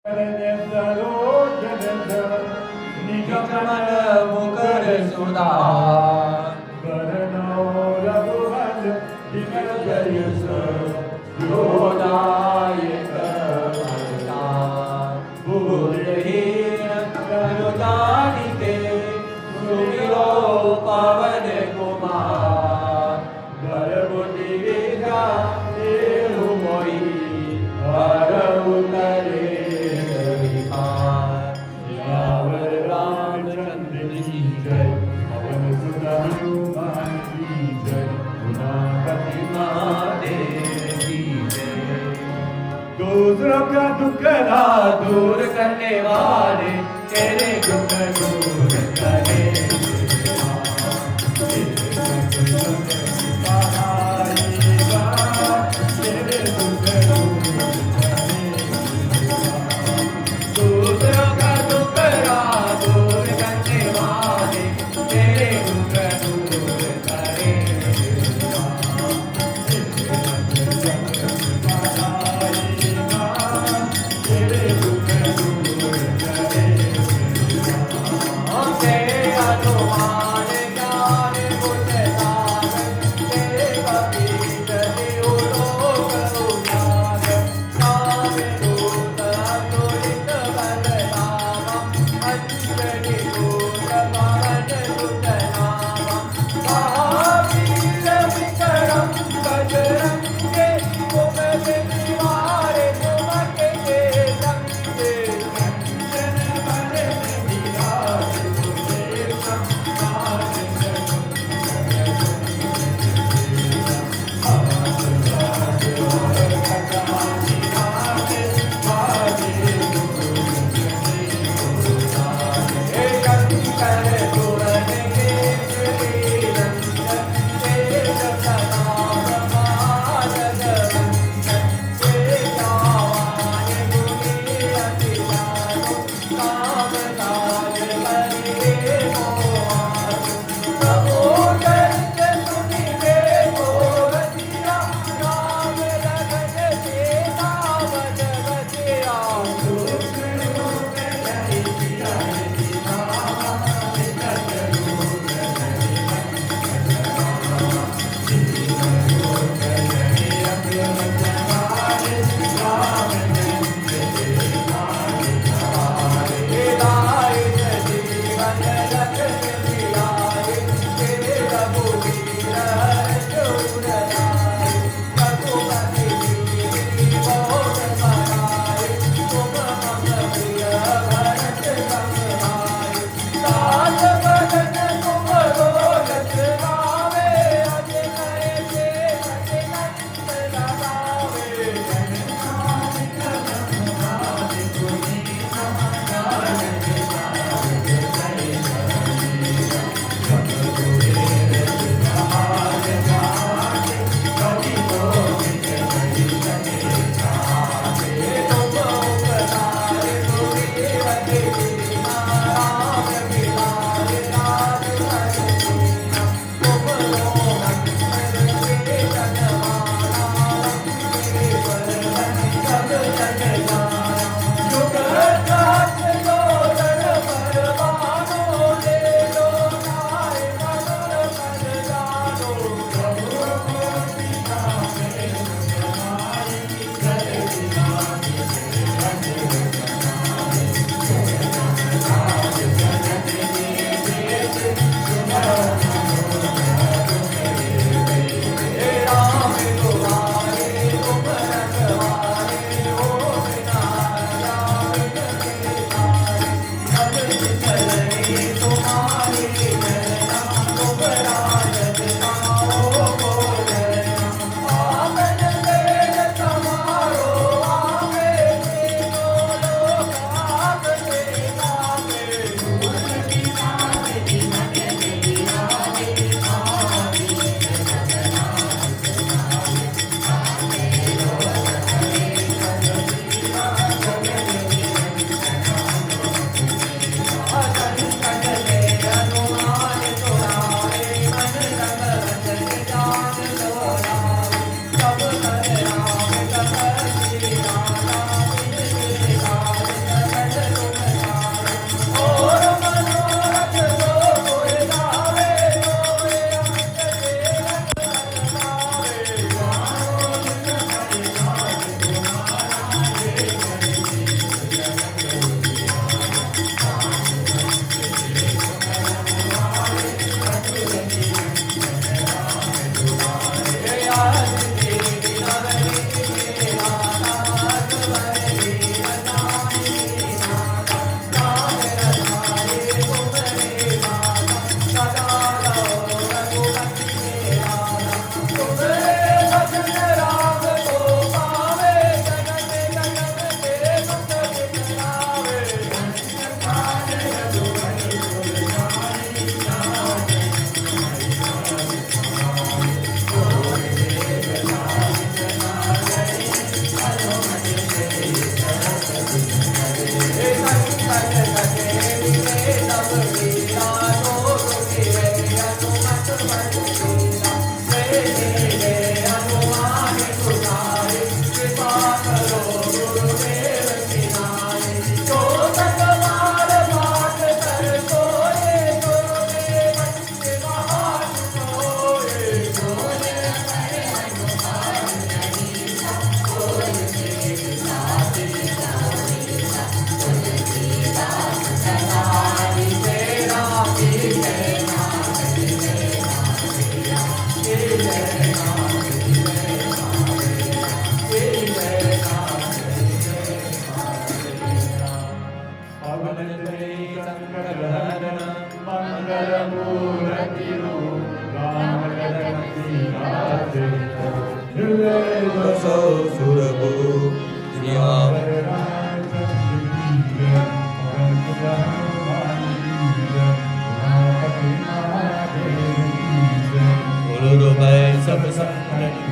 निजमन मुकर सुधा वरणो रघुवंश दिग्गजयश योदायक भरता बुद्धहीन तनुजानिके सुमिरो पवन कुमार वर बुद्धि विद्या देहु मोहि हर उतरे विकार यावर रामचंद्र की जय पवन सुत हनुमान की जय उमापति महादेव की जय दूसरों का दुख ना दूर करने वाले तेरे दुख दूर करे दूसरों का दुख दूर करने वाले तेरे दुख दूर करे तेरे अनुमान ज्ञान बुझ सागर तेरे कपीत देव लोक उजागर नाम दूत अतुलित बलरामा अंजनी दूत पवन सुत नामा महावीर विक्रम बजरंगे कुमति निवारे सुमति के संगे कंचन बरन विराज हे शंकर सुरन केसरी नंदन तेज प्रताप महाजगवंदन शेषावान गुणी अति चारु काम काज करिबे मोहारु प्रभु चरित सुनिबे को रसिया राम लखन सीता बजबति आसु पवन तनय संकट हरण मंगल मूर्ति रूप राम लखन सीता सहित हृदय बसो सुरभु सियावर बोलो रो भाई सब संगत